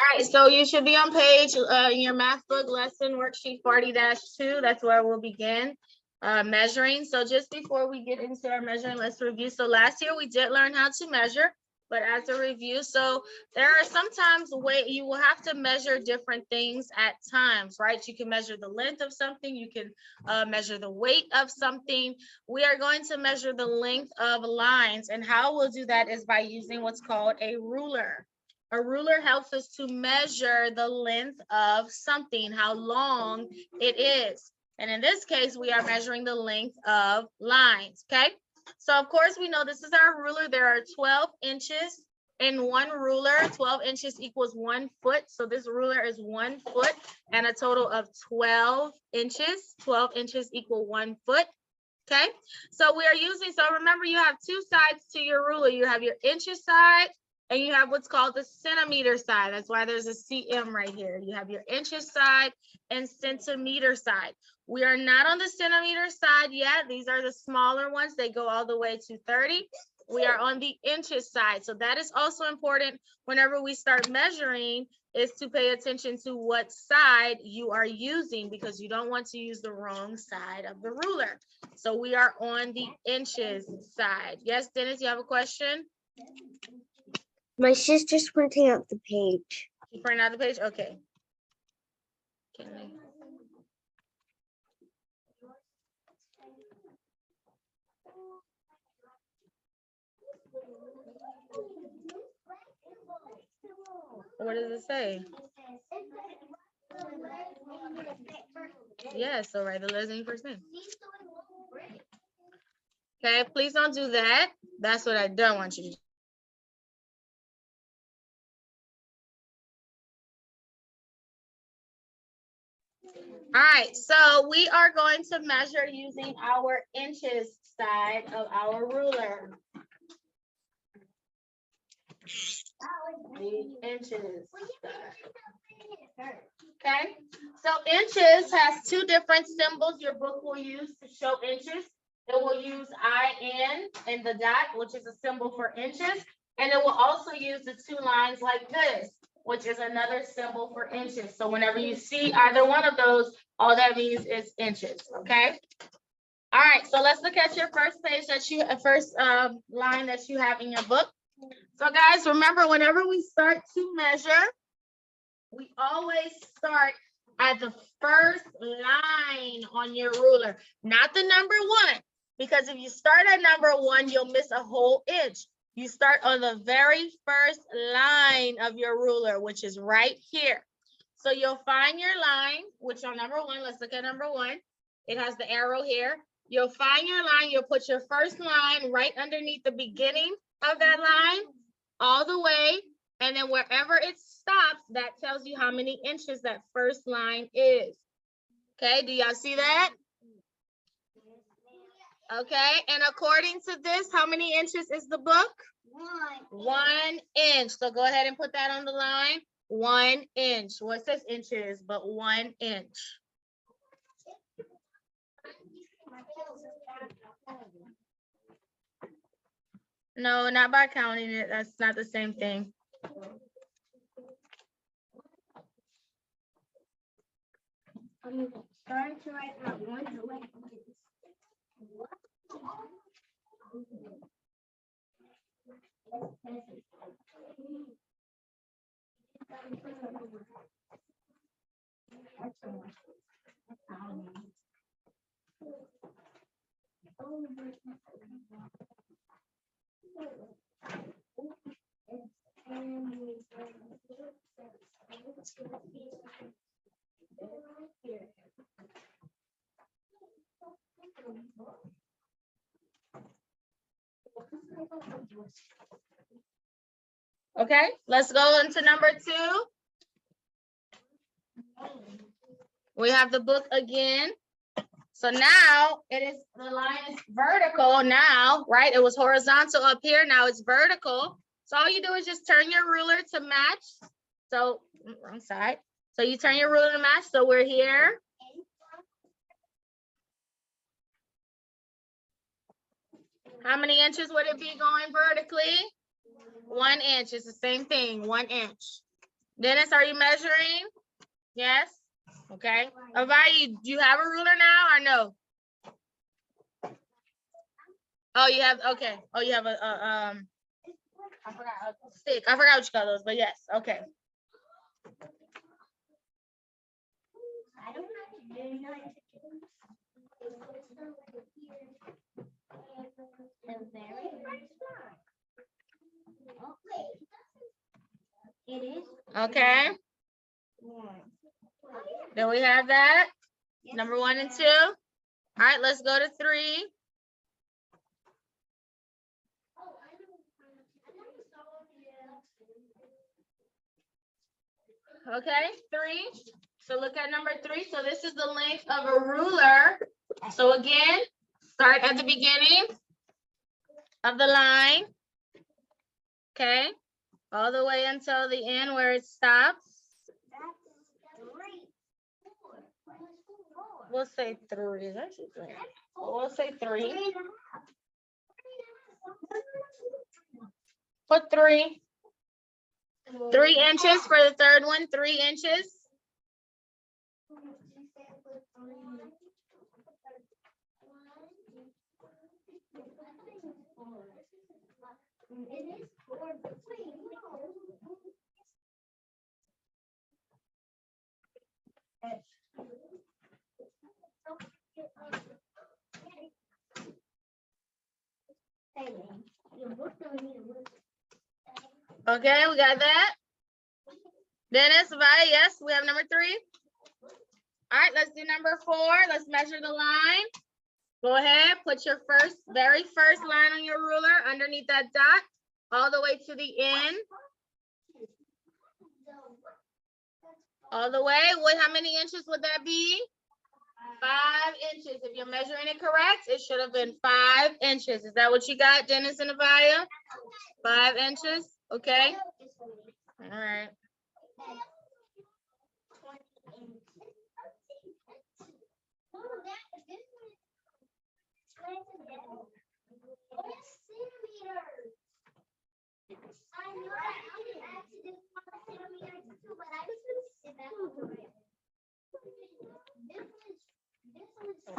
All right, so you should be on page in your math book lesson worksheet 40-2. That's where we'll begin measuring. So just before we get into our measuring, let's review. So last year we did learn how to measure, but as a review, so there are sometimes you will have to measure different things at times, right? You can measure the length of something, you can measure the weight of something. We are going to measure the length of lines, and how we'll do that is by using what's called a ruler. A ruler helps us to measure the length of something, how long it is. And in this case, we are measuring the length of lines, okay? So of course, we know this is our ruler. There are 12 inches in one ruler. 12 inches equals 1 foot. So this ruler is 1 foot and a total of 12 inches. 12 inches equal 1 foot. Okay, so we are using, so remember you have two sides to your ruler. You have your inches side and you have what's called the centimeter side. That's why there's a cm right here. You have your inches side and centimeter side. We are not on the centimeter side yet. These are the smaller ones. They go all the way to 30. We are on the inches side. So that is also important whenever we start measuring, is to pay attention to what side you are using, because you don't want to use the wrong side of the ruler. So we are on the inches side. Yes, Dennis, you have a question? My sister's printing out the page. You print out the page? Okay. What does it say? Yeah, so write the letters in your first name. Okay, please don't do that. That's what I don't want you to do. All right, so we are going to measure using our inches side of our ruler. The inches side. Okay, so inches has two different symbols your book will use to show inches. It will use IN and the dot, which is a symbol for inches, and it will also use the two lines like this, which is another symbol for inches. So whenever you see either one of those, all that means is inches, okay? All right, so let's look at your first page first line that you have in your book. So guys, remember, whenever we start to measure, we always start at the first line on your ruler, not the number one, because if you start at number one, you'll miss a whole inch. You start on the very first line of your ruler, which is right here. So you'll find your line, which on number one, let's look at number one. It has the arrow here. You'll find your line, you'll put your first line right underneath the beginning of that line, all the way, and then wherever it stops, that tells you how many inches that first line is. Okay, do y'all see that? Okay, and according to this, how many inches is the book? 1 inch. So go ahead and put that on the line. 1 inch. Well, it says inches, but 1 inch. No, not by counting it. That's not the same thing. I'm starting to write my one away. Okay, let's go into number 2. We have the book again. So now it is, the line is vertical now, right? It was horizontal up here, now it's vertical. So all you do is just turn your ruler to match. So, wrong side. So you turn your ruler to match, so we're here. How many inches would it be going vertically? 1 inch, it's the same thing, 1 inch. Dennis, are you measuring? Yes? Okay. Avaya, do you have a ruler now or no? Oh, you have, okay. Oh, you have a I forgot a stick. I forgot what you call those, but yes, okay. Okay. Then we have that. Number 1 and 2. All right, let's go to 3. Okay, 3. So look at number 3. So this is the length of a ruler. So again, start at the beginning of the line. Okay, all the way until the end where it stops. We'll say 3. Is actually 3. We'll say 3. Put 3. 3 inches for the third one. 3 inches. Okay, we got that. Dennis, Avaya, yes, we have number 3. All right, let's do number 4. Let's measure the line. Go ahead, put your very first line on your ruler underneath that dot, all the way to the end. All the way, how many inches would that be? 5 inches. If you're measuring it correct, it should have been 5 inches. Is that what you got, Dennis and Avaya? 5 inches, okay. All right.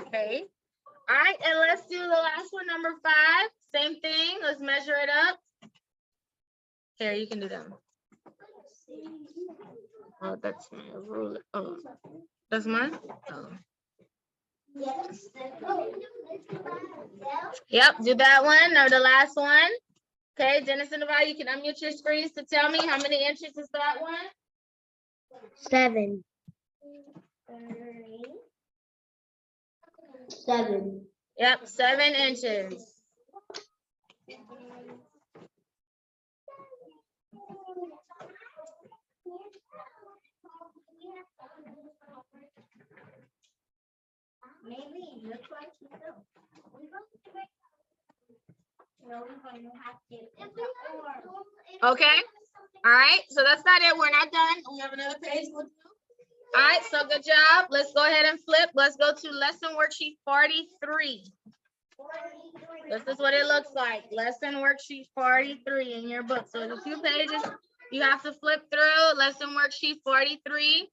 Okay. All right, and let's do the last one, number 5. Same thing. Let's measure it up. Here, you can do that. Oh, that's my ruler. Oh, that's mine? Oh. Yep, do that one. Or the last one. Okay, Dennis and Avaya, you can unmute your screens to tell me how many inches is that one? 7. 7. Yep, 7 inches. Okay. All right. So that's not it. We're not done. We have another page. All right. So good job. Let's go ahead and flip. Let's go to lesson worksheet 43. This is what it looks like. Lesson worksheet 43 in your book. So there's a few pages you have to flip through. Lesson worksheet 43.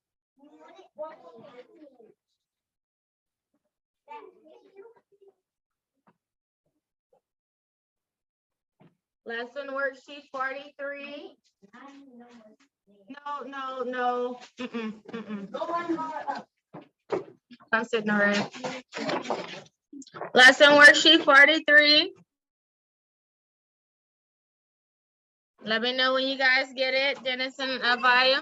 Lesson worksheet 43. No. Go one more up. I'm sitting all right. Lesson worksheet 43. Let me know when you guys get it, Dennis and Avaya.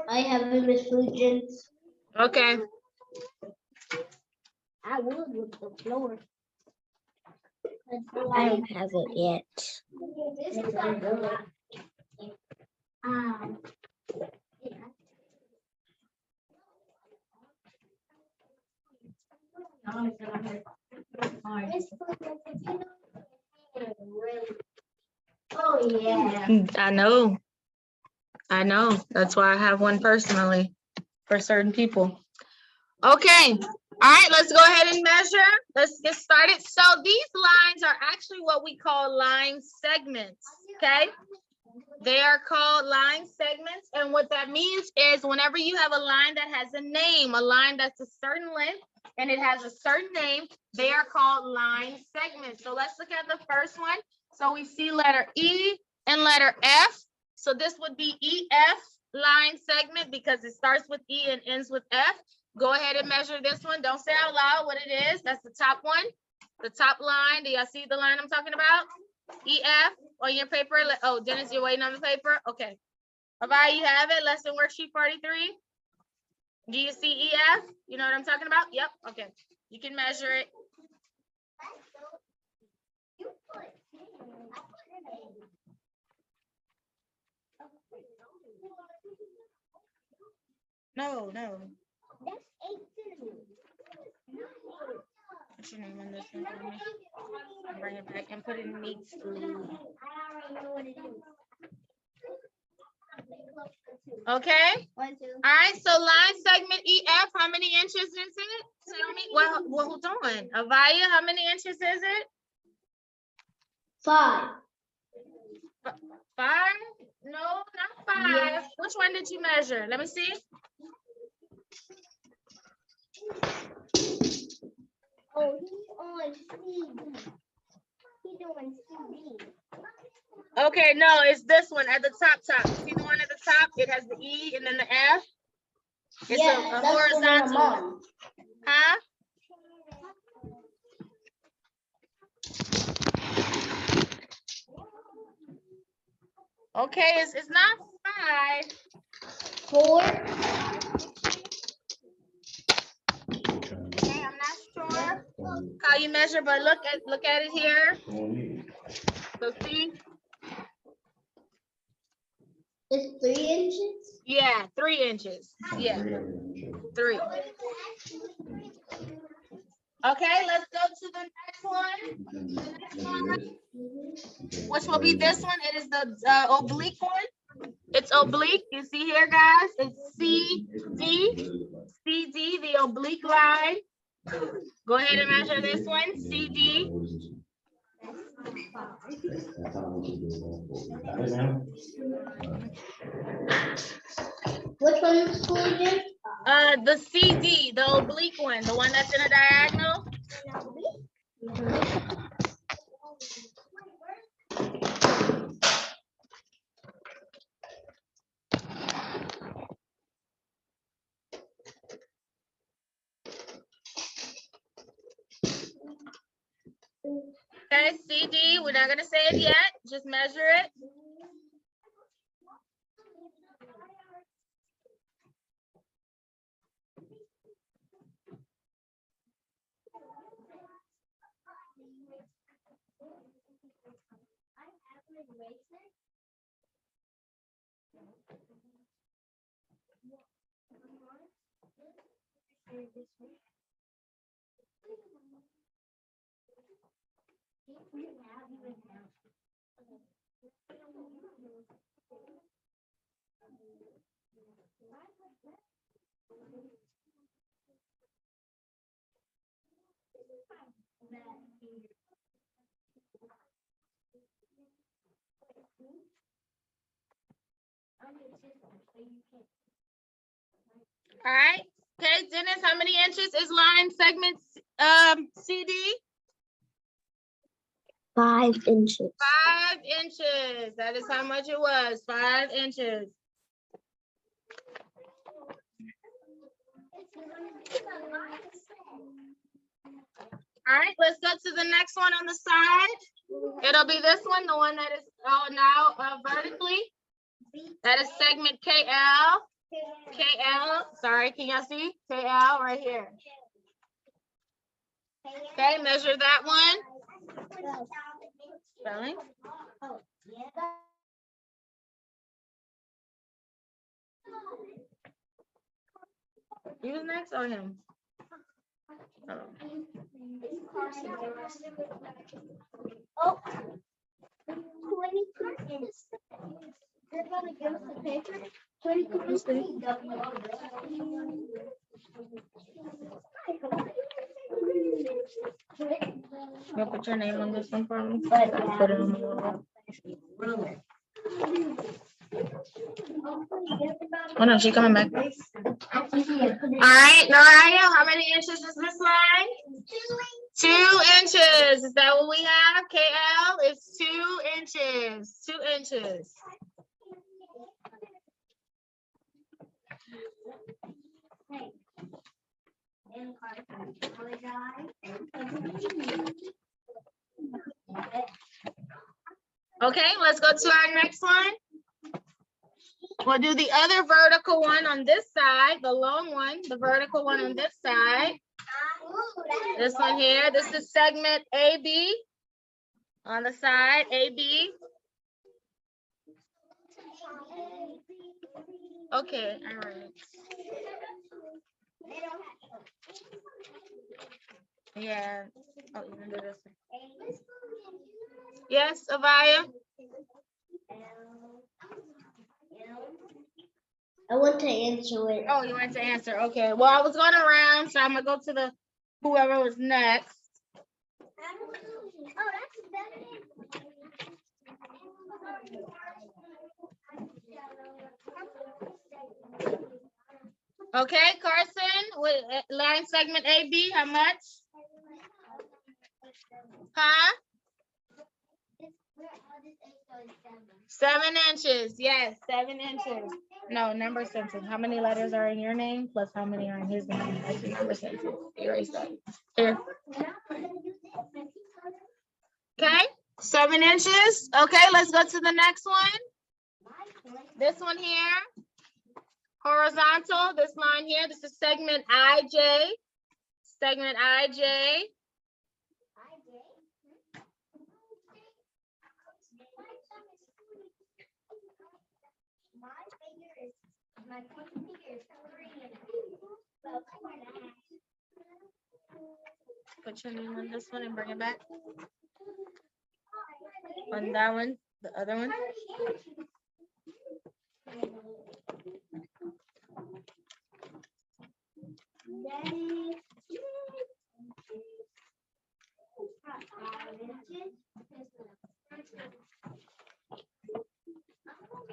I have a Miss Fulgence. Okay. I would with the floor. I don't have it yet. Oh yeah. I know. That's why I have one personally for certain people. Okay. All right, let's go ahead and measure. Let's get started. So these lines are actually what we call line segments, okay? They are called line segments. And what that means is whenever you have a line that has a name, a line that's a certain length, and it has a certain name, they are called line segments. So let's look at the first one. So we see letter E and letter F. So this would be EF line segment because it starts with E and ends with F. Go ahead and measure this one. Don't say out loud what it is. That's the top one. The top line. Do y'all see the line I'm talking about? EF on your paper. Oh, Dennis, you're waiting on the paper? Okay. Avaya, you have it. Lesson worksheet 43. Do you see EF? You know what I'm talking about? Yep. Okay. You can measure it. No. What's your name on this one for me? Bring it back and put it in neat glue. Okay. All right. So line segment EF, how many inches is it? Tell me. Well, hold on. Avaya, how many inches is it? 5. 5? No, not 5. Yeah. Which one did you measure? Let me see. Oh, he's on CD. He's doing CD. Okay, no, it's this one at the top. See the one at the top? It has the E and then the F. It's a horizontal one. Huh? Okay, it's not 5. 4. Okay, I'm not sure how you measure, but look at it here. So see? It's 3 inches? Yeah, 3 inches. Yeah, 3. Okay, let's go to the next one. Which will be this one. It is the oblique one. It's oblique. You see here, guys? It's CD, the oblique line. Go ahead and measure this one, CD. Which one is school again? The CD, the oblique one, the one that's in a diagonal. Okay, CD, we're not gonna say it yet, just measure it. All right. Okay, Dennis, how many inches is line segment CD? 5 inches. 5 inches. That is how much it was. 5 inches. All right, let's go to the next one on the side. It'll be this one, the one that is now vertically. That is segment KL. KL, sorry, can y'all see? KL right here. Okay, measure that one. Spelling. You was next or him? Oh. 20 inches. They're gonna give us the paper. 20 inches. You'll put your name on this one for me. Put it on the wall. Oh no, she coming back. All right, Naraya, how many inches is this line? 2 inches. Is that what we have? KL, it's 2 inches. 2 inches. Okay, let's go to our next one. We'll do the other vertical one on this side, the long one, the vertical one on this side. This one here, this is segment AB on the side, AB. Okay, all right. Yeah. Oh, you can do this one. Yes, Avaya? I want to answer it. Oh, you want to answer? Okay. Well, I was going around, so I'm gonna go to the whoever was next. Okay, Carson, with line segment AB, how much? Huh? 7 inches. Yes, 7 inches. No, number sentence. How many letters are in your name plus how many are in his name? That's the number sentence. Erase that. Here. Okay, 7 inches. Okay, let's go to the next one. This one here. Horizontal. This line here. This is segment IJ. Segment IJ. Put your name on this one and bring it back. On that one, the other one.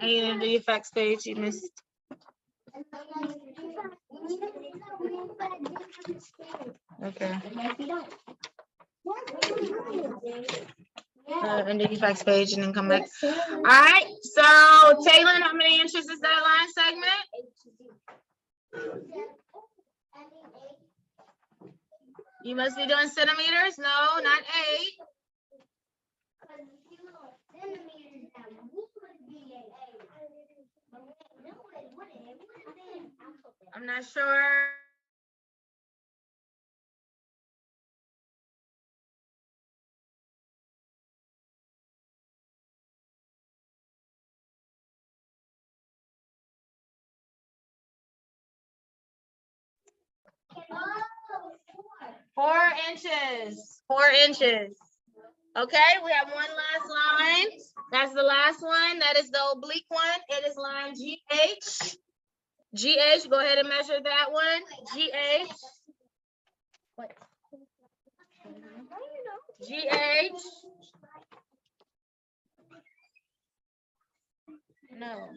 And you didn't do your facts page, you missed. Okay. And do your facts page and then come back. All right, so Taylor, how many inches is that line segment? You must be doing centimeters. No, not 8. I'm not sure. Four inches. 4 inches. Okay, we have one last line. That's the last one. That is the oblique one. It is line GH. GH, go ahead and measure that one. GH. What? GH. No.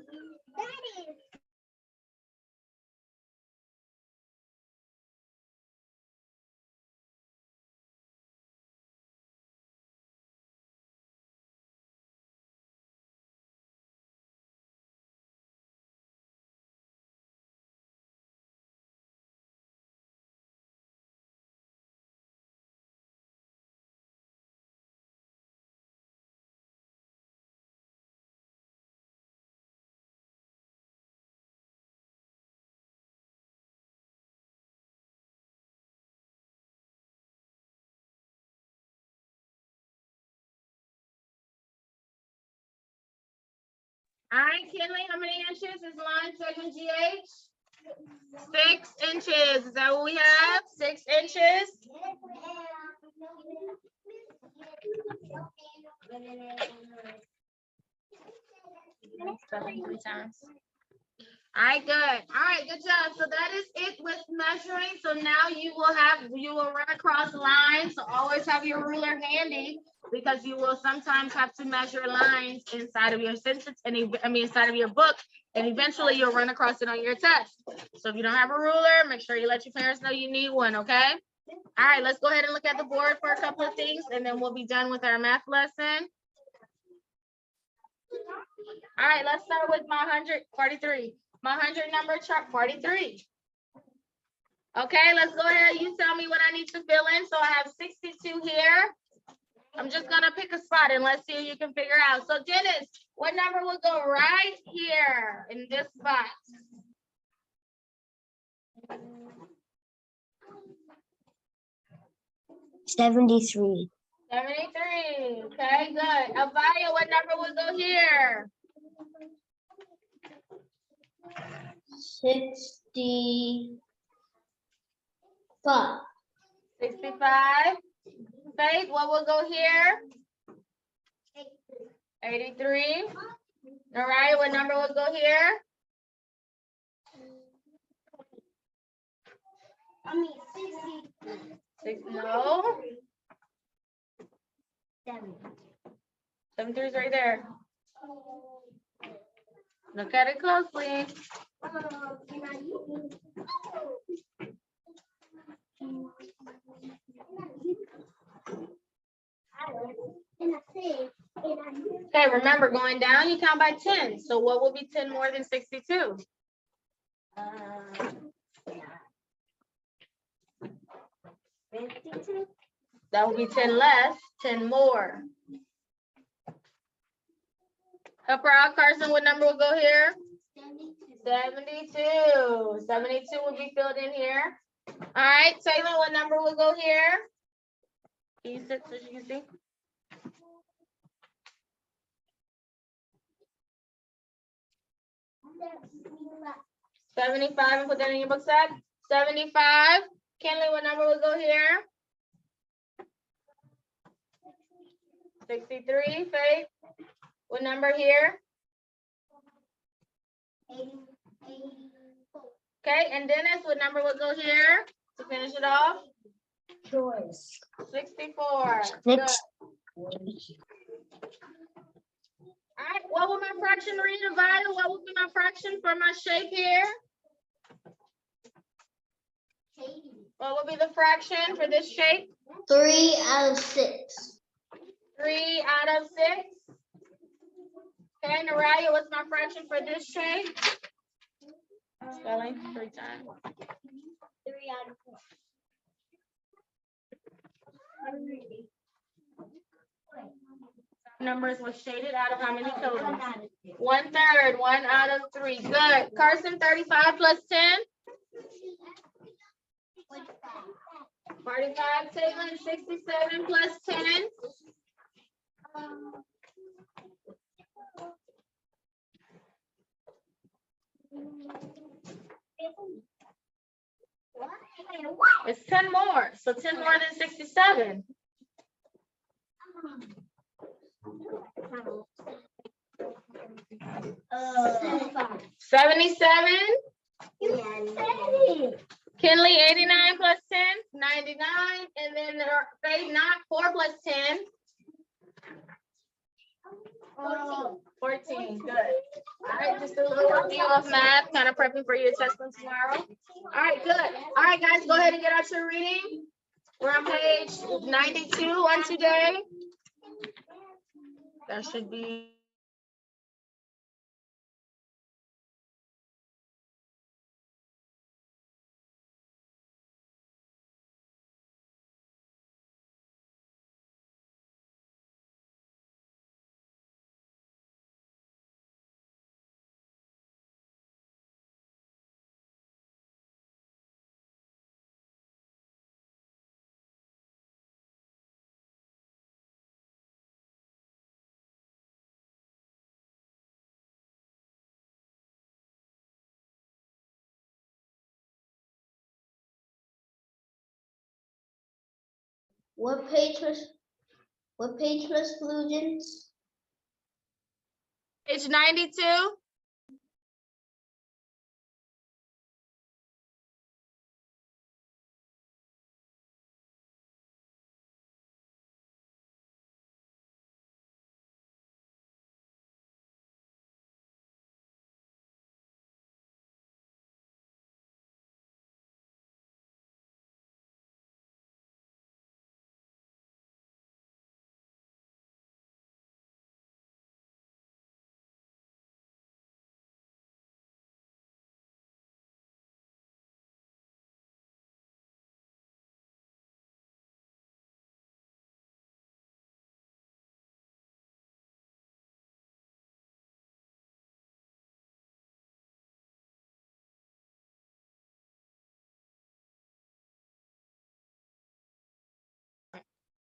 All right, Kinley, how many inches is line segment GH? 6 inches. Is that what we have? 6 inches. Spelling 3 times. All right, good. All right, good job. So that is it with measuring. So now you will run across lines. So always have your ruler handy because you will sometimes have to measure lines inside of your sentence and inside of your book, and eventually you'll run across it on your test. So if you don't have a ruler, make sure you let your parents know you need one, okay? All right, let's go ahead and look at the board for a couple of things and then we'll be done with our math lesson. All right, let's start with my 143. My 100 number chart 43. Okay, let's go ahead. You tell me what I need to fill in. So I have 62 here. I'm just gonna pick a spot and let's see if you can figure out. So Dennis, what number will go right here in this spot? 73. 73. Okay, good. Avaya, what number will go here? 65. 65. Faith, what will go here? 83. All right, what number will go here? 6. No. 73 is right there. Look at it closely. Okay, remember going down, you count by 10. So what will be 10 more than 62? That will be 10 less, 10 more. Help her out, Carson. What number will go here? 72. 72 will be filled in here. All right, Taylor, what number will go here? Can you sit so you can see? $75 and put that in your book sack. 75. Kenley, what number will go here? 63. Faith, what number here? Okay, and Dennis, what number will go here to finish it off? Choice. 64. Next. All right, what will my fraction read, Avaya? What will be my fraction for my shape here? What will be the fraction for this shape? 3 out of 6. 3 out of 6. Okay, Naraya, what's my fraction for this shape? Spelling 3 times. 3 out of 4. Numbers was shaded out of how many total? 1/3, 1 out of 3. Good. Carson, 35 plus 10? 45. Taylor, 67 plus 10? It's 10 more. So 10 more than 67. 77. Kinley, 89 plus 10, 99. And then Faith, not 4 plus 10. 14. Good. All right, just a little review of math, kind of prepping for your assessment tomorrow. All right, good. All right, guys, go ahead and get out your reading. We're on page 92 on today. That should be. What page, Miss Flugents? Page 92.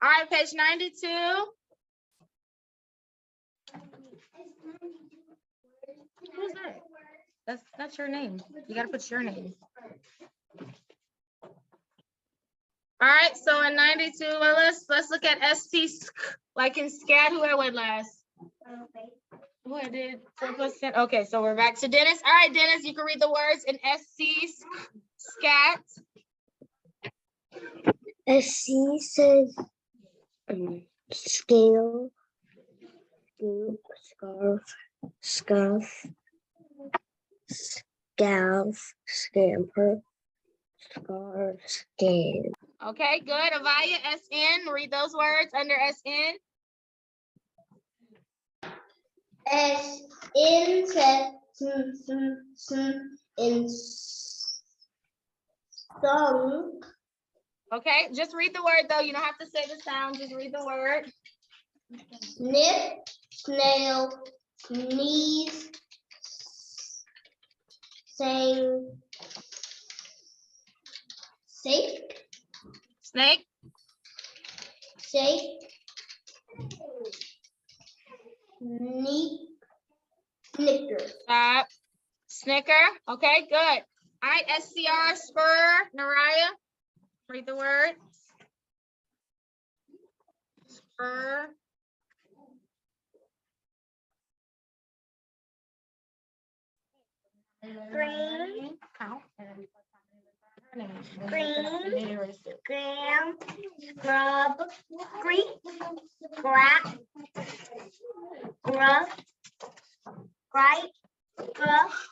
right, page 92. Who's that? That's your name. You gotta put your name. All right, so in 92, well, let's look at ST, like in SCAT, who I went last? Who I did 4%. Okay, so we're back to Dennis. All right, Dennis, you can read the words in SC, SCAT. SC says scale, scoop, scuff, scalf, scamper, scar, scan. Okay, good. Avaya, SN, read those words under SN. In song. Okay, just read the word though. You don't have to say the sound, just read the word. Snip, snail, sneeze, sang, safe, Snake, safe, sneak, snicker. stop. Snicker. Okay, good. All right, SCR, spur, Naraya, read the word. Spur. Green. Green. Gram, grub, green, grab, gruff, gripe, gruff,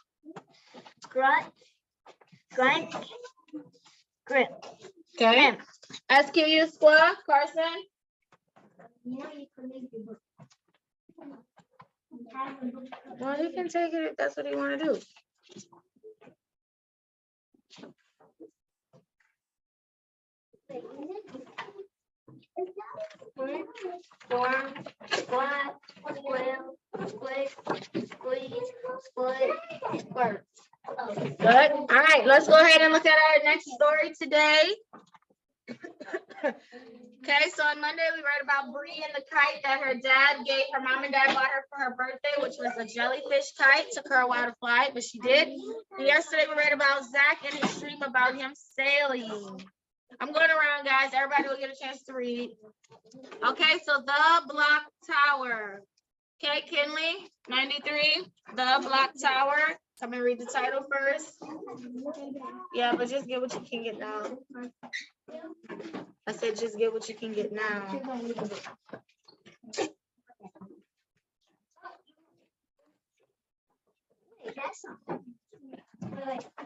grut, grunt, grip. Okay. SQU, squaw, Carson. Well, he can take it if that's what he want to do. Squat, squat, squeal, squish, squeeze, split, squirt. Good. All right, let's go ahead and look at our next story today. Okay, so on Monday we read about Bree and the kite that her mom and dad bought her for her birthday, which was a jellyfish kite. Took her a while to fly it, but she did. And yesterday we read about Zach and his dream about him sailing. I'm going around, guys. Everybody will get a chance to read. Okay, so the block tower. Okay, Kinley, 93, the block tower. I'm gonna read the title first. Yeah, but just get what you can get now. I said just get what you can get now.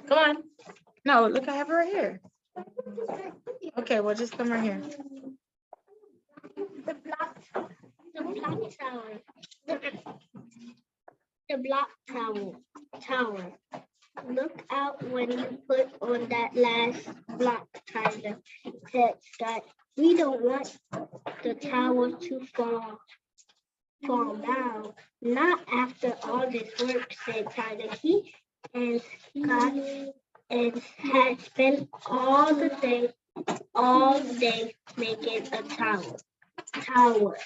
Come on. No, look, I have her right here. Okay, well, just come right here. The block tower. The block tower. Look out when you put on that last block, Tyler, said Scott. We don't want the tower to fall down. Not after all this work, said Tyler. He and Scott and had spent all day making a tower.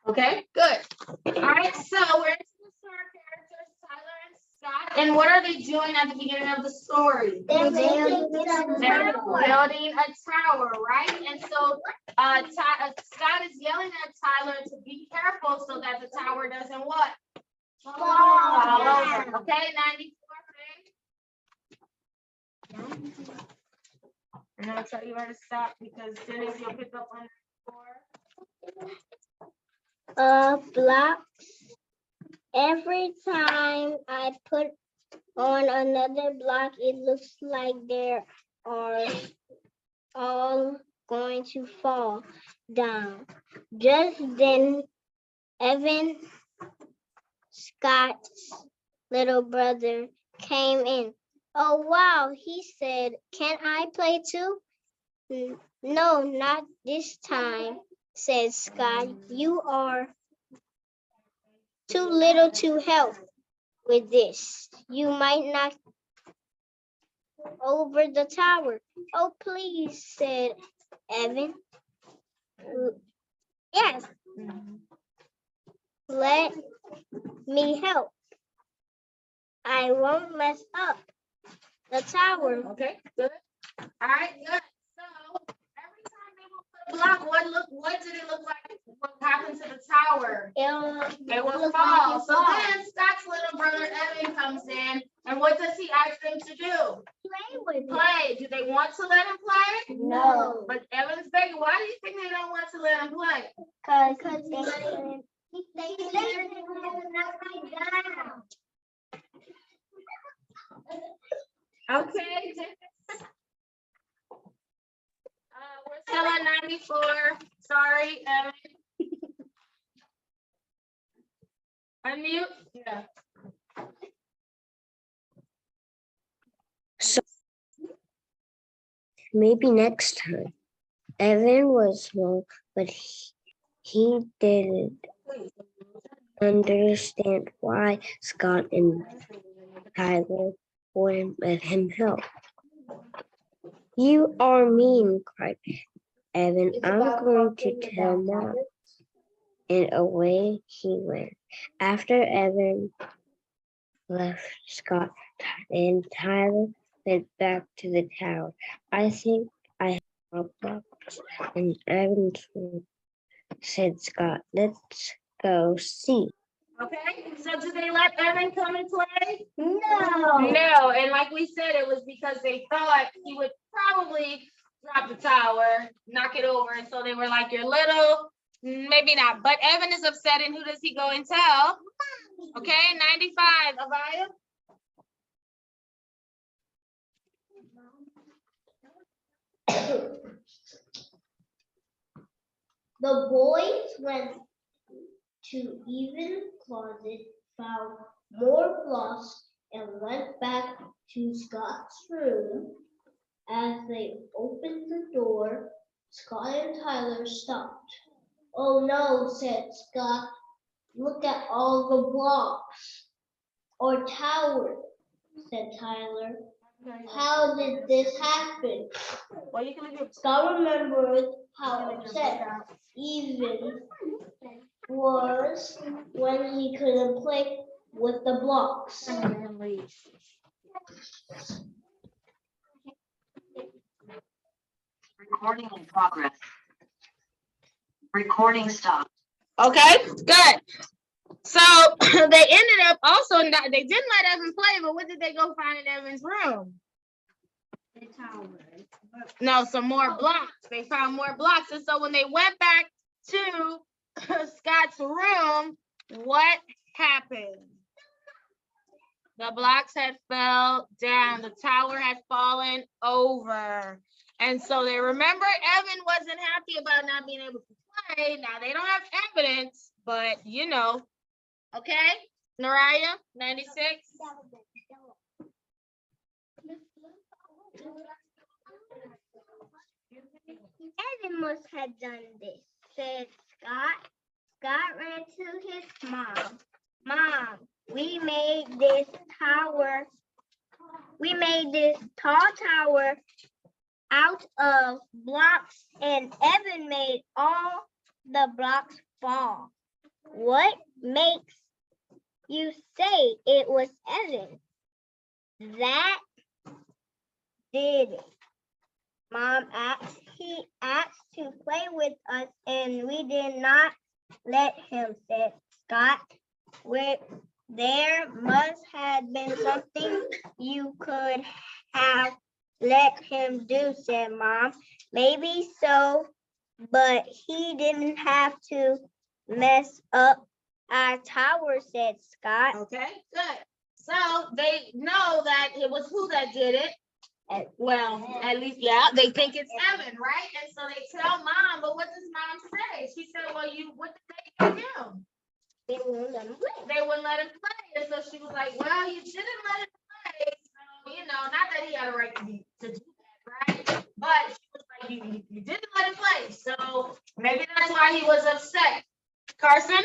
Okay, good. All right, so we're into the story characters, Tyler and Scott. And what are they doing at the beginning of the story? They're building a tower, right? And so Scott is yelling at Tyler to be careful so that the tower doesn't what? Fall over. Okay, 94. And I'll tell you where to stop because as soon as you'll pick up on 94. Blocks. Every time I put on another block, it looks like they are all going to fall down. Just then, Evan, Scott's little brother, came in. Oh, wow, he said, can I play too? No, not this time, said Scott. You are too little to help with this. You might over the tower. Oh, please, said Evan. Yes, let me help. I won't mess up the tower. Okay, good. All right, good. So every time they will put a block, what did it look like? What happened to the tower? It will fall. So then Scott's little brother Evan comes in, and what does he ask them to do? Play with it. Play. Do they want to let him play? No. But Evan's begging. Why do you think they don't want to let him play? Because they down. Okay. We're still at 94. Sorry, Evan. Unmute. Yeah. Maybe next time. Evan was small, but he didn't understand why Scott and Tyler wouldn't let him help. You are mean, cried Evan. I'm going to tell Mom. And away he went. After Evan left, Scott and Tyler went back to the tower. I think I have a box in Evan's room, said Scott. Let's go see. Okay. So did they let Evan come and play? No. No. And like we said, it was because they thought he would probably drop the tower, knock it over. And so they were like, "You're little." Maybe not. But Evan is upset. And who does he go and tell? Okay. 95. Avaya. The boys went to Evan's closet, found more blocks, and went back to Scott's room. As they opened the door, Scott and Tyler stopped. Oh no, said Scott. Look at all the blocks. Or tower, said Tyler. How did this happen? Well, you can leave it. Scott remembered how upset Evan was when he couldn't play with the blocks. Recording in progress. Recording stopped. Okay, good. So they ended up also not, they didn't let Evan play, but what did they go find in Evan's room? The tower. No, some more blocks. They found more blocks. And so when they went back to Scott's room, what happened? The blocks had fell down. The tower had fallen over. And so they remember Evan wasn't happy about not being able to play. Now they don't have evidence, but you know. Okay, Naraya, 96. Evan must have done this, said Scott. Scott ran to his mom. Mom, we made this tall tower out of blocks, and Evan made all the blocks fall. What makes you say it was Evan that did it? Mom asked. He asked to play with us, and we did not let him, said Scott. There must have been something you could have let him do, said Mom. Maybe so, but he didn't have to mess up our tower, said Scott. Okay, good. So they know that it was who that did it. Well, at least, yeah, they think it's Evan, right? And so they tell Mom, but what does Mom say? She said, well, what did they do? They wouldn't let him play. They wouldn't let him play. And so she was like, well, you didn't let him play. So, you know, not that he had a right to do that, right? But she was like, you didn't let him play. So maybe that's why he was upset. Carson?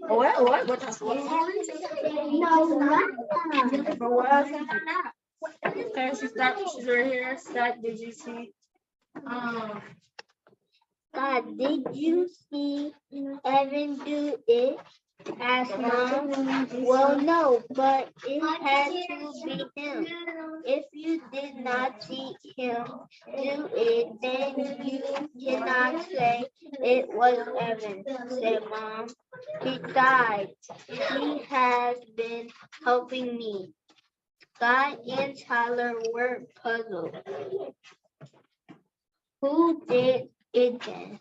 What? what else? What No, not. but what else? Okay, she's right here. Scott, did you see? God, did you see Evan do it? Asked Mom. Well, no, but it had to be him. If you did not see him do it, then you cannot say it was Evan, said Mom. Besides, he has been helping me. Scott and Tyler were puzzled. Who did it then?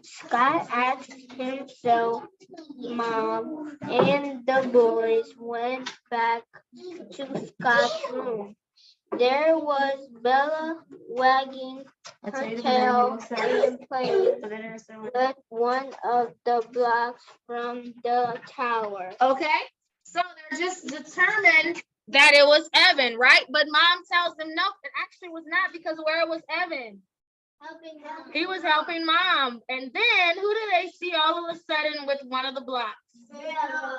Scott asked himself. Mom and the boys went back to Scott's room. There was Bella wagging her tail and playing with one of the blocks from the tower. Okay, so they're just determined that it was Evan, right? But Mom tells them no, it actually was not, because where was Evan? He was helping Mom. And then who do they see all of a sudden with one of the blocks?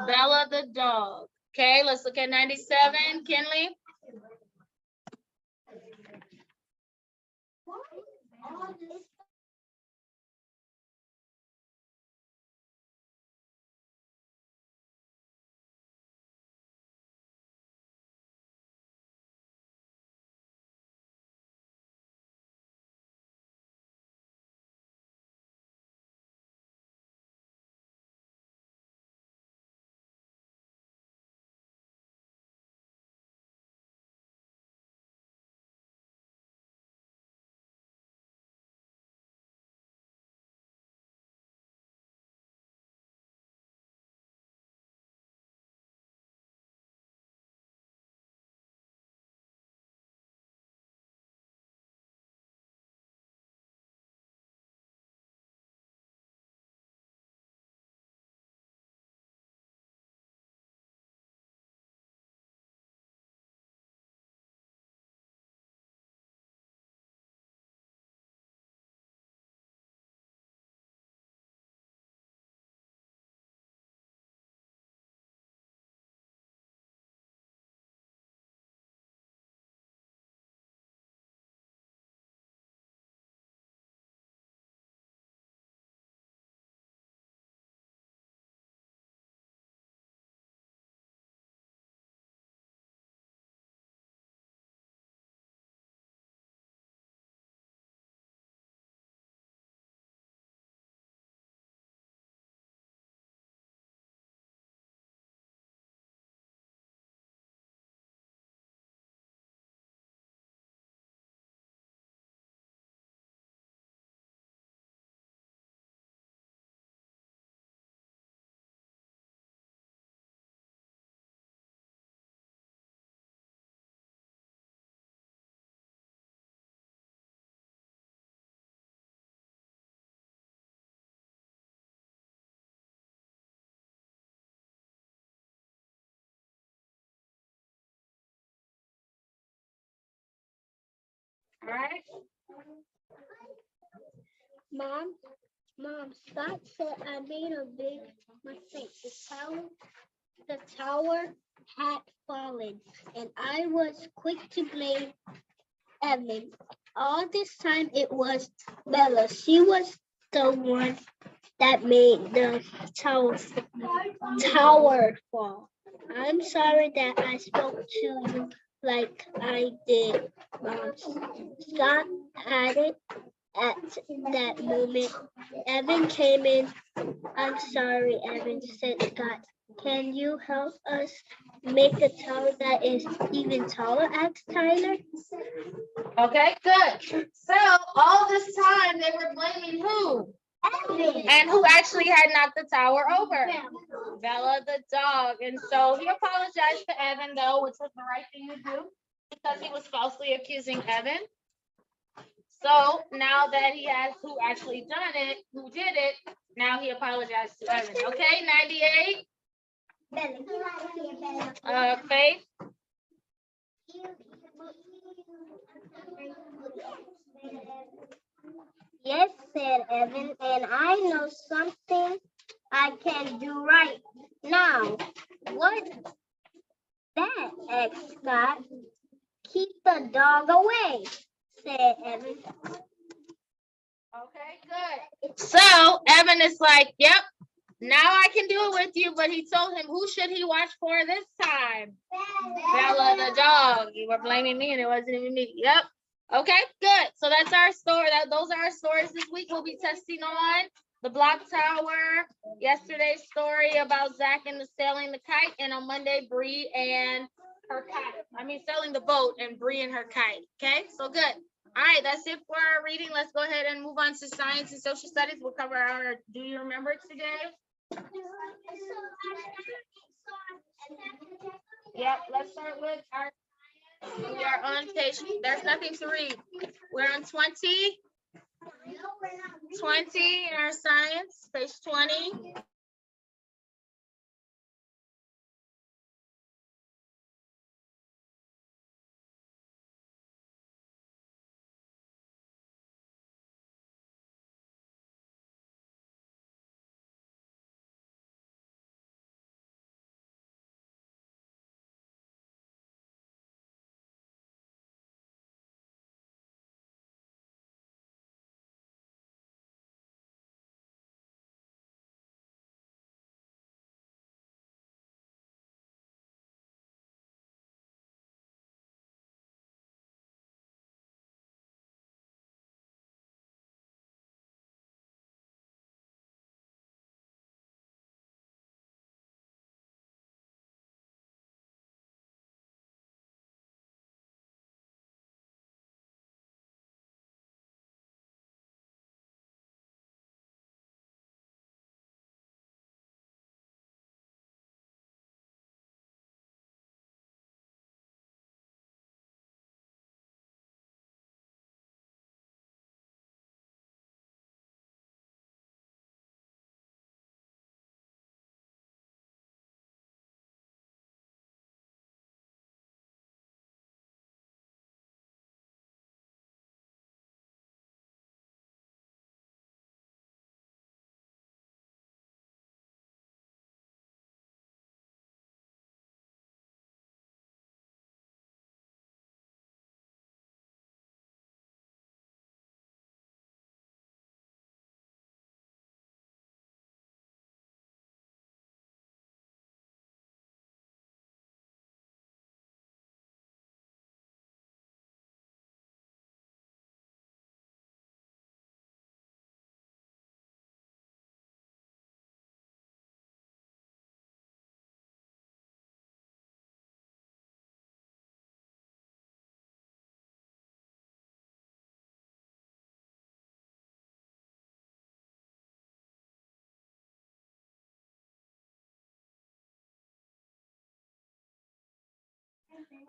Bella the dog. Okay, let's look at 97, Kinley. All right. Mom, Scott said I made a big mistake. The tower had fallen, and I was quick to blame Evan. All this time it was Bella. She was the one that made the tower fall. I'm sorry that I spoke to you like I did, Mom. Scott added. At that moment, Evan came in. I'm sorry, Evan, said Scott. Can you help us make a tower that is even taller? Asked Tyler. Okay, good. So all this time they were blaming who? Evan. And who actually had knocked the tower over? Bella the dog. And so he apologized to Evan, though, which was the right thing to do, because he was falsely accusing Evan. So now that he has who actually done it, who did it, now he apologized to Evan. Okay, 98. Faith. Yes, said Evan, and I know something I can do right. away, said Evan. Okay, good. So Evan is like, yep, now I can do it with you. But he told him, who should he watch for this time? Bella the dog. You were blaming me and it wasn't even me. Yep. Okay, good. So that's our story. Those are our stories this week. We'll be testing on the block tower, yesterday's story about Zach and the sailing the kite, and on Monday, Bree and her kite. Sailing the boat and Bree and her kite. Okay, so good. All right, that's it for our reading. Let's go ahead and move on to science and social studies. We'll cover our Do You Remember today? Yep, let's start with our, we are on page, there's nothing to read. We're on 20 in our science, page 20.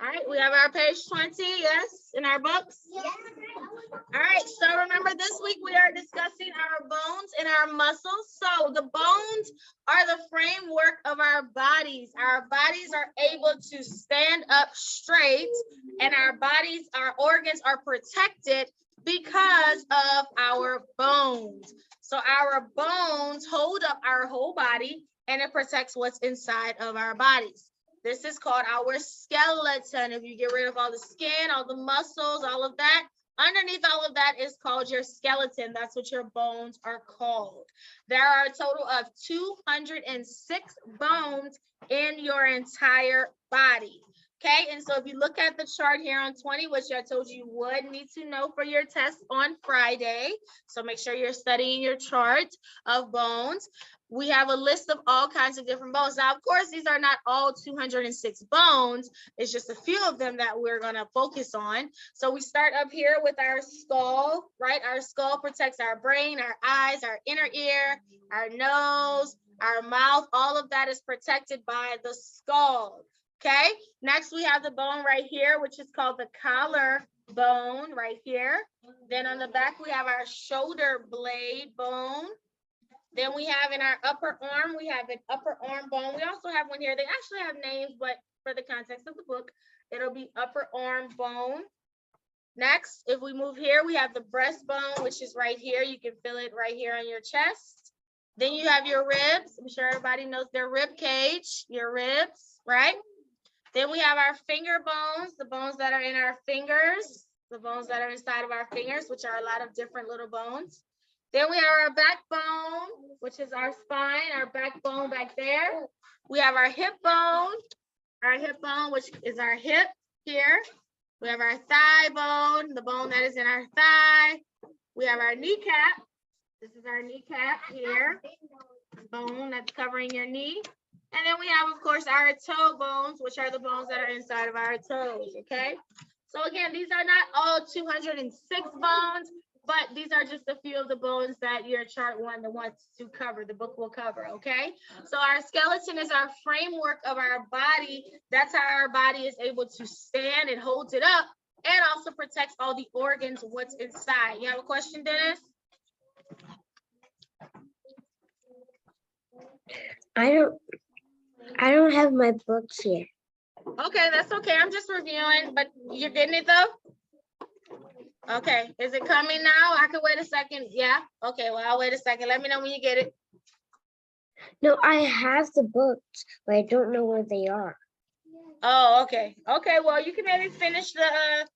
All right, we have our page 20, yes, in our books. All right, so remember this week we are discussing our bones and our muscles. So the bones are the framework of our bodies. Our bodies are able to stand up straight, and our bodies, our organs are protected because of our bones. So our bones hold up our whole body, and it protects what's inside of our bodies. This is called our skeleton. If you get rid of all the skin, all the muscles, all of that, underneath all of that is called your skeleton. That's what your bones are called. There are a total of 206 bones in your entire body. Okay, and so if you look at the chart here on 20, which I told you would need to know for your test on Friday, so make sure you're studying your chart of bones. We have a list of all kinds of different bones. Now, of course, these are not all 206 bones. It's just a few of them that we're going to focus on. So we start up here with our skull, right? Our skull protects our brain, our eyes, our inner ear, our nose, our mouth. All of that is protected by the skull. Okay, next we have the bone right here, which is called the collar bone right here. Then on the back, we have our shoulder blade bone. Then we have in our upper arm, we have an upper arm bone. We also have one here. They actually have names, but for the context of the book, it'll be upper arm bone. Next, if we move here, we have the breastbone, which is right here. You can feel it right here on your chest. Then you have your ribs. I'm sure everybody knows their rib cage, your ribs, right? Then we have our finger bones, the bones that are in our fingers. the bones that are inside of our fingers, which are a lot of different little bones. Then we have our backbone, which is our spine, our backbone back there. We have our hip bone, which is our hip here. We have our thigh bone, the bone that is in our thigh. We have our kneecap. This is our kneecap here, bone that's covering your knee. And then we have, of course, our toe bones, which are the bones that are inside of our toes, okay? So again, these are not all 206 bones, but these are just a few of the bones that your chart one wants to cover, the book will cover, okay? So our skeleton is our framework of our body. That's how our body is able to stand. It holds it up and also protects all the organs, what's inside. You have a question, Dennis? I don't have my books here. Okay, that's okay. I'm just reviewing, but you're getting it though? Okay, is it coming now? I could wait a second. Yeah, okay, well, I'll wait a second. Let me know when you get it. No, I have the books, but I don't know where they are. Oh, okay. Okay, well, you can maybe finish the,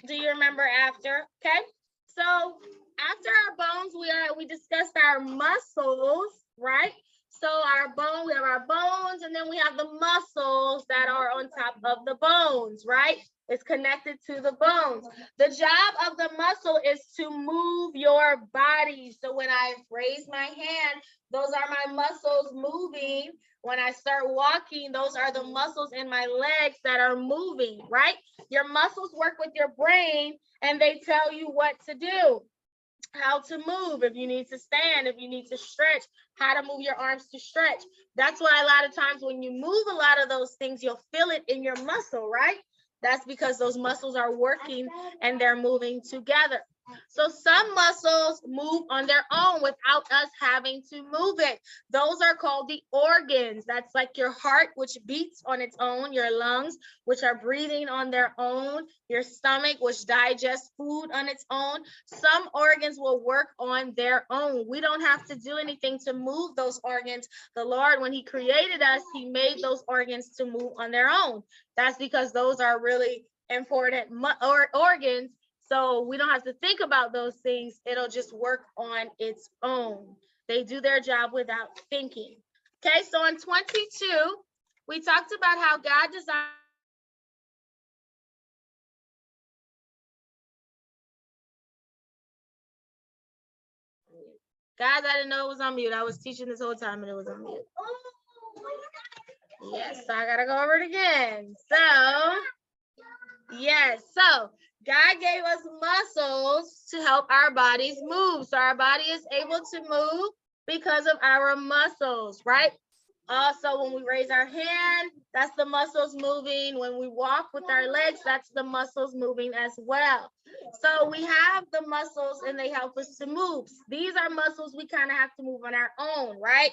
do you remember after? Okay, so after our bones, we discussed our muscles, right? So our bone, we have our bones, and then we have the muscles that are on top of the bones, right? It's connected to the bones. The job of the muscle is to move your body. So when I raise my hand, those are my muscles moving. When I start walking, those are the muscles in my legs that are moving, right? Your muscles work with your brain and they tell you what to do, how to move, if you need to stand, if you need to stretch, how to move your arms to stretch. That's why a lot of times when you move a lot of those things, you'll feel it in your muscle, right? That's because those muscles are working and they're moving together. So some muscles move on their own without us having to move it. Those are called the organs. That's like your heart, which beats on its own, your lungs, which are breathing on their own, your stomach, which digests food on its own. Some organs will work on their own. We don't have to do anything to move those organs. The Lord, when he created us, he made those organs to move on their own. That's because those are really important organs. So we don't have to think about those things. It'll just work on its own. They do their job without thinking. Okay, so in 22, we talked about how God designed. Guys, I didn't know it was on mute. I was teaching this whole time and it was on mute. Yes, so I gotta go over it again. So, yes, so God gave us muscles to help our bodies move. So our body is able to move because of our muscles, right? Also, when we raise our hand, that's the muscles moving. When we walk with our legs, that's the muscles moving as well. So we have the muscles and they help us to move. These are muscles we kind of have to move on our own, right?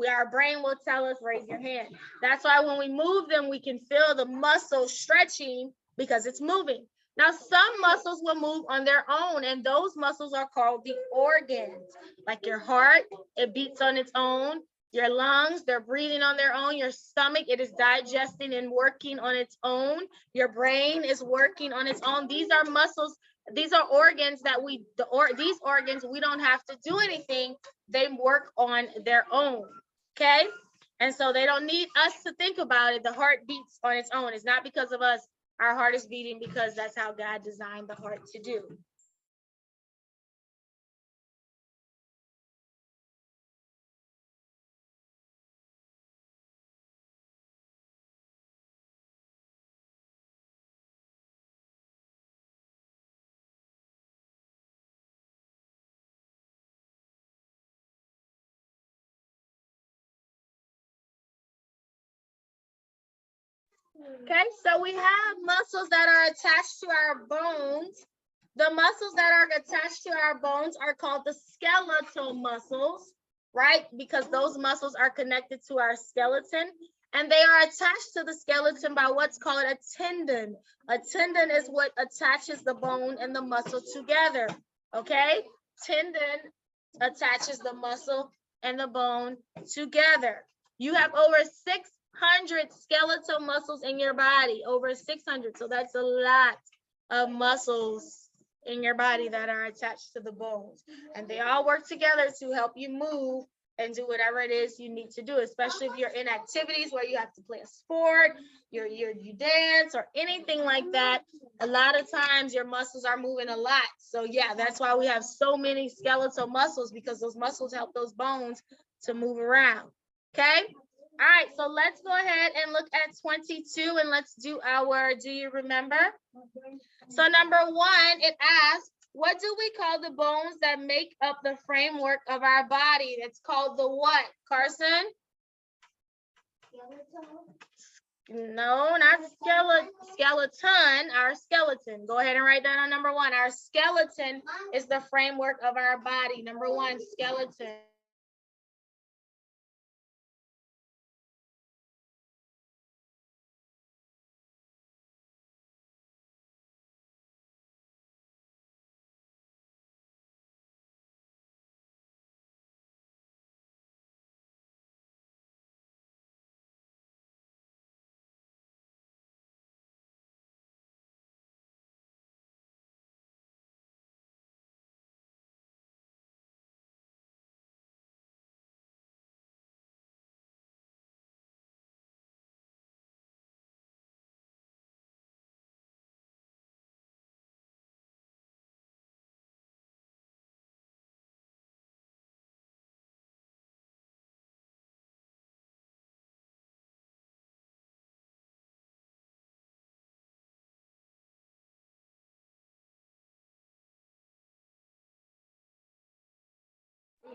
Our brain will tell us, raise your hand. That's why when we move them, we can feel the muscle stretching because it's moving. Now, some muscles will move on their own, and those muscles are called the organs. Like your heart, it beats on its own. Your lungs, they're breathing on their own. Your stomach, it is digesting and working on its own. Your brain is working on its own. These are muscles. These are organs that these organs, we don't have to do anything. They work on their own, okay? And so they don't need us to think about it. The heart beats on its own. It's not because of us. Our heart is beating because that's how God designed the heart to do. Okay, so we have muscles that are attached to our bones. The muscles that are attached to our bones are called the skeletal muscles, right? Because those muscles are connected to our skeleton, and they are attached to the skeleton by what's called a tendon. A tendon is what attaches the bone and the muscle together, okay? Tendon attaches the muscle and the bone together. You have over 600 skeletal muscles in your body, over 600. So that's a lot of muscles in your body that are attached to the bones. And they all work together to help you move and do whatever it is you need to do, especially if you're in activities where you have to play a sport, you dance or anything like that. A lot of times your muscles are moving a lot. So yeah, that's why we have so many skeletal muscles, because those muscles help those bones to move around. Okay. All right, so let's go ahead and look at 22 and let's do our do you remember? So number 1, it asks, what do we call the bones that make up the framework of our body? It's called the what, Carson? No, not skeleton, our skeleton. Go ahead and write that on number 1. Our skeleton is the framework of our body. Number 1, skeleton.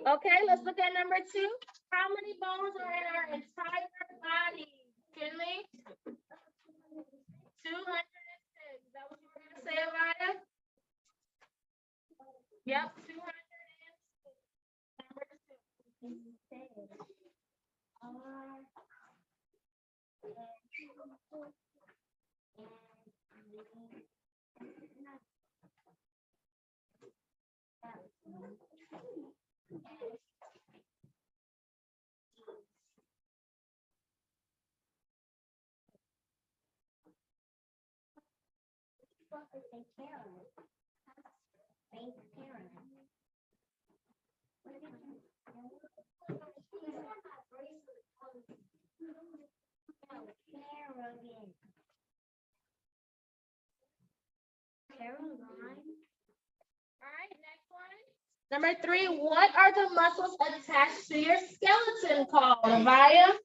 Okay, let's look at number 2. How many bones are in our entire body? Kinley? 206. Is that what you were going to say, Avaya? Yep, 206. Number 2. All right, next one. Number 3, what are the muscles attached to your skeleton called, Avaya?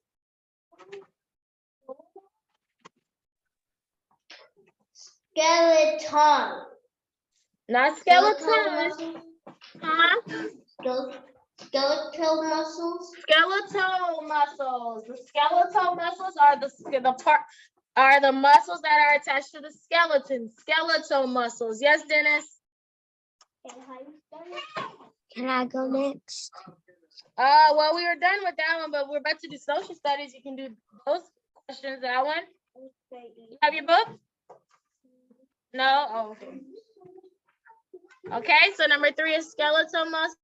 Skeleton. Not skeleton. Huh? Skeletal muscles. Skeletal muscles. The skeletal muscles are the muscles that are attached to the skeleton. Skeletal muscles. Yes, Dennis. Can I go next? Well, we were done with that one, but we're about to do social studies. You can do those questions. That one. You have your book? No. Oh, okay. Okay. So number 3 is skeletal muscles.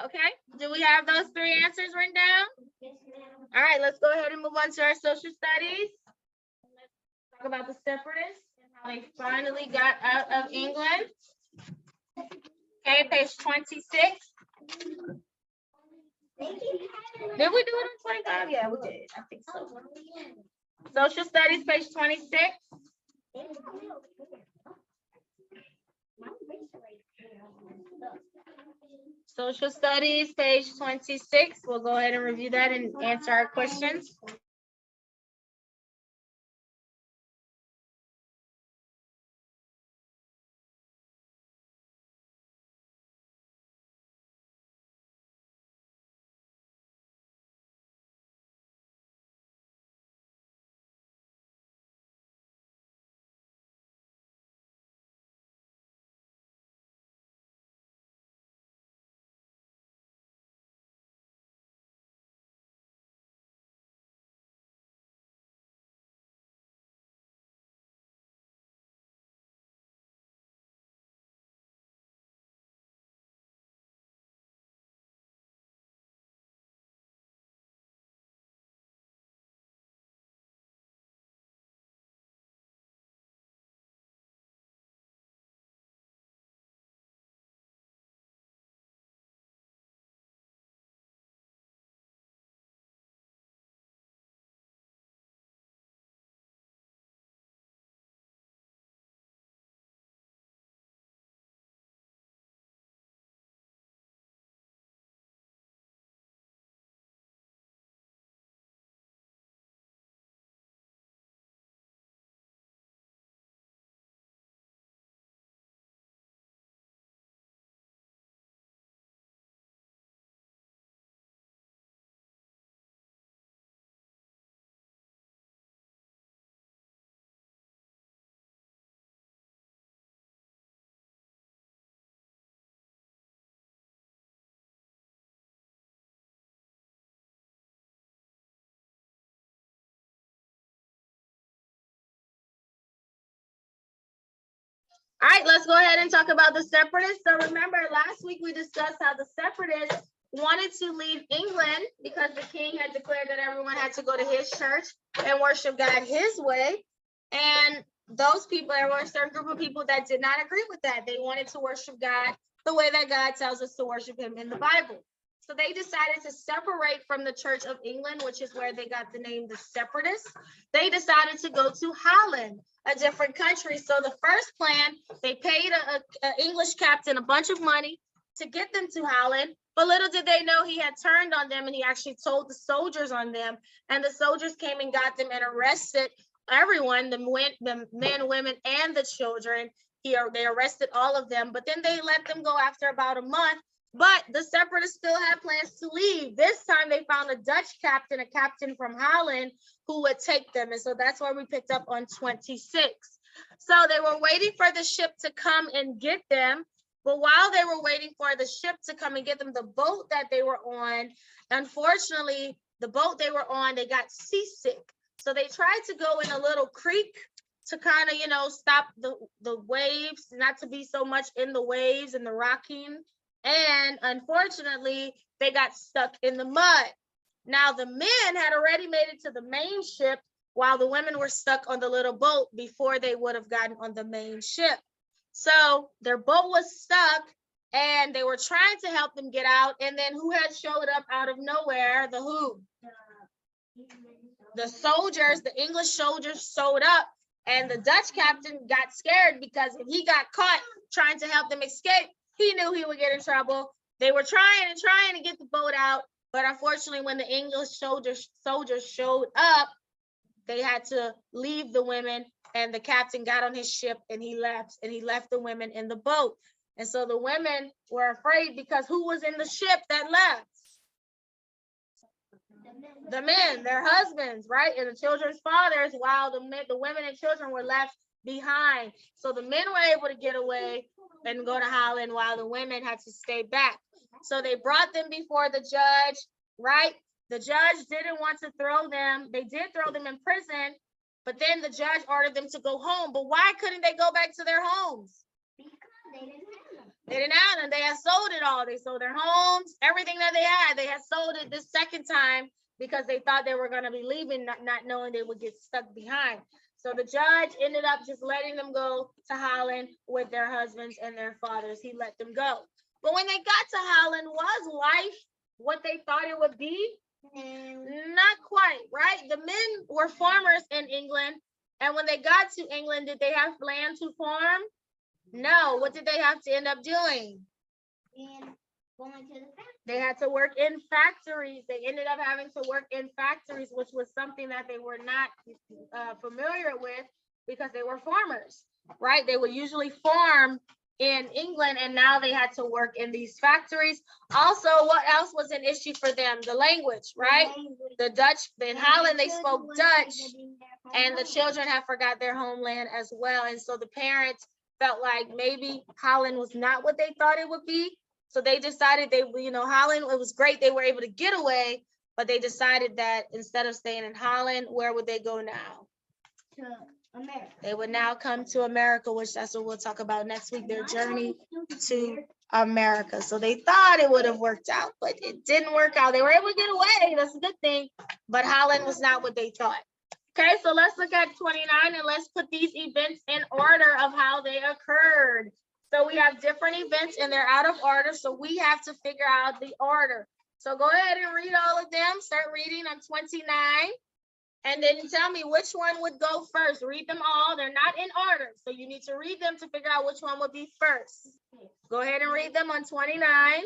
Okay, do we have those three answers written down? All right, let's go ahead and move on to our social studies. Let's talk about the separatists and how they finally got out of England. Okay, page 26. Did we do it on 25? Yeah, we did. I think so. Social studies, page 26. Social studies, page 26. We'll go ahead and review that and answer our questions. All right, let's go ahead and talk about the separatists. So remember, last week we discussed how the separatists wanted to leave England because the king had declared that everyone had to go to his church and worship God his way. And those people, there were a certain group of people that did not agree with that. They wanted to worship God the way that God tells us to worship him in the Bible. So they decided to separate from the Church of England, which is where they got the name the Separatists. They decided to go to Holland, a different country. So the first plan, they paid an English captain a bunch of money to get them to Holland. But little did they know he had turned on them, and he actually told the soldiers on them. And the soldiers came and got them and arrested everyone, the men, women, and the children. They arrested all of them, but then they let them go after about a month. But the separatists still had plans to leave. This time they found a Dutch captain, a captain from Holland, who would take them. And so that's where we picked up on 26. So they were waiting for the ship to come and get them. But while they were waiting for the ship to come and get them, the boat that they were on, unfortunately, the boat they were on, they got seasick. So they tried to go in a little creek to kind of, stop the waves, not to be so much in the waves and the rocking. And unfortunately, they got stuck in the mud. Now, the men had already made it to the main ship while the women were stuck on the little boat before they would have gotten on the main ship. So their boat was stuck and they were trying to help them get out. And then who had showed up out of nowhere? The who? The soldiers, the English soldiers showed up, and the Dutch captain got scared because if he got caught trying to help them escape, he knew he would get in trouble. They were trying to get the boat out, but unfortunately, when the English soldiers showed up, they had to leave the women, and the captain got on his ship and he left the women in the boat. And so the women were afraid because who was in the ship that left? The men, their husbands, right? And the children's fathers, while the women and children were left behind. So the men were able to get away and go to Holland while the women had to stay back. So they brought them before the judge, right? The judge didn't want to throw them. They did throw them in prison, but then the judge ordered them to go home. But why couldn't they go back to their homes? Because they didn't have them. They didn't have them. They had sold it all. They sold their homes, everything that they had. They had sold it this second time because they thought they were going to be leaving, not knowing they would get stuck behind. So the judge ended up just letting them go to Holland with their husbands and their fathers. He let them go. But when they got to Holland, was life what they thought it would be? Not quite, right? The men were farmers in England. And when they got to England, did they have land to farm? No. What did they have to end up doing? They had to work in factories. They ended up having to work in factories, which was something that they were not familiar with because they were farmers, right? They would usually farm in England, and now they had to work in these factories. Also, what else was an issue for them? The language, right? The Dutch, in Holland, they spoke Dutch, and the children have forgot their homeland as well. And so the parents felt like maybe Holland was not what they thought it would be. So they decided Holland, it was great. They were able to get away, but they decided that instead of staying in Holland, where would they go now? To America. They would now come to America, which that's what we'll talk about next week, their journey to America. So they thought it would have worked out, but it didn't work out. They were able to get away. That's a good thing, but Holland was not what they thought. Okay, so let's look at 29 and let's put these events in order of how they occurred. So we have different events and they're out of order. So we have to figure out the order. So go ahead and read all of them. Start reading on 29. And then tell me which one would go first. Read them all. They're not in order. So you need to read them to figure out which one would be first. Go ahead and read them on 29.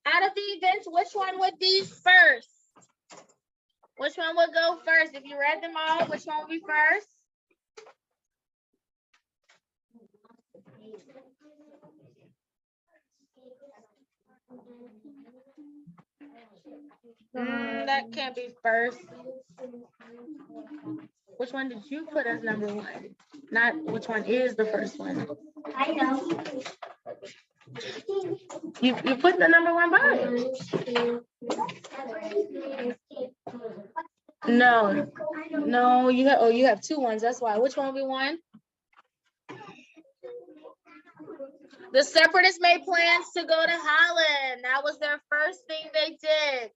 out of the events, which one would be first? Which one would go first? If you read them all, which one would be first? That can't be first. Which one did you put as number one? Not which one is the first one. I know. You put the number one by it. No, you have two ones. That's why. Which one will be one? The separatists made plans to go to Holland. That was their first thing they did.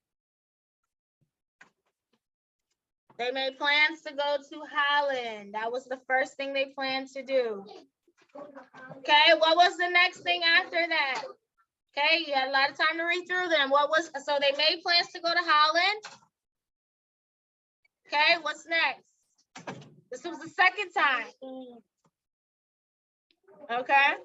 They made plans to go to Holland. That was the first thing they planned to do. Okay, what was the next thing after that? Okay, you had a lot of time to read through them. So they made plans to go to Holland. Okay, what's next? This was the second time. Okay.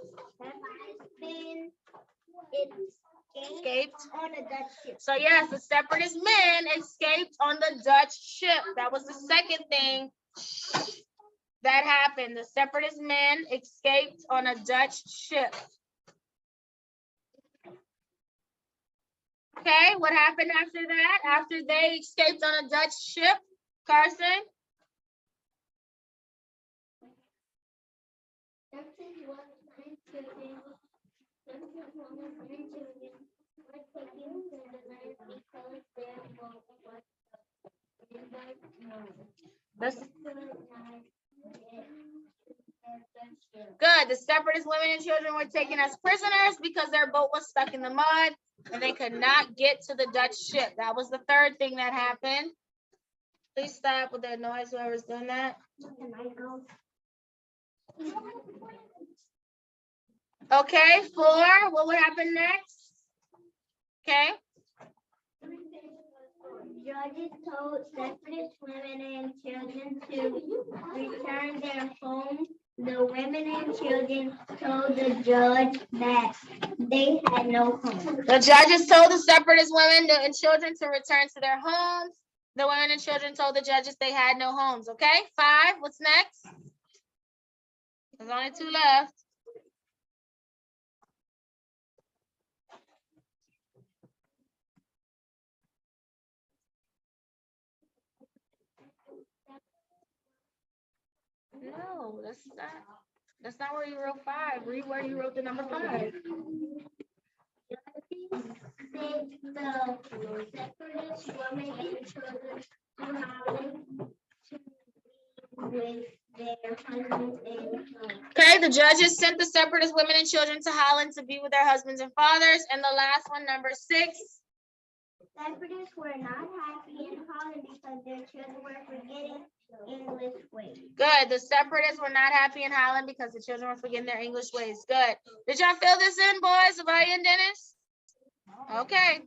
Escaped on a Dutch ship. So yes, the separatist men escaped on the Dutch ship. That was the second thing that happened. The separatist men escaped on a Dutch ship. Okay, what happened after that? After they escaped on a Dutch ship, Carson? Good. The separatist women and children were taken as prisoners because their boat was stuck in the mud and they could not get to the Dutch ship. That was the third thing that happened. Please stop with that noise, whoever's doing that. Okay, 4, what would happen next? Okay. Judges told separatist women and children to return their homes. The women and children told the judge that they had no home. The judges told the separatist women and children to return to their homes. The women and children told the judges they had no homes. Okay, 5, what's next? There's only 2 left. No, that's not where you wrote 5. Read where you wrote the number 5. The separatist women and children to Holland with their husbands and fathers. Okay, the judges sent the separatist women and children to Holland to be with their husbands and fathers. And the last one, number 6. Separatists were not happy in Holland because their children were forgetting English ways. Good. The separatists were not happy in Holland because the children were forgetting their English ways. Good. Did y'all fill this in, boys? Abaya and Dennis? Okay.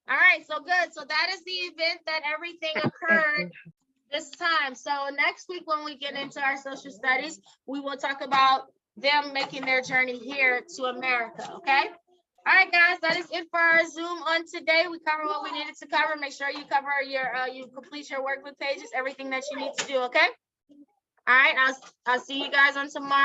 All right. So good. So that is the event that everything occurred this time. So next week, when we get into our social studies, we will talk about them making their journey here to America. Okay. All right, guys, that is it for our Zoom on today. We covered what we needed to cover. Make sure you cover you complete your workbook pages, everything that you need to do, okay? All right, I'll see you guys on tomorrow.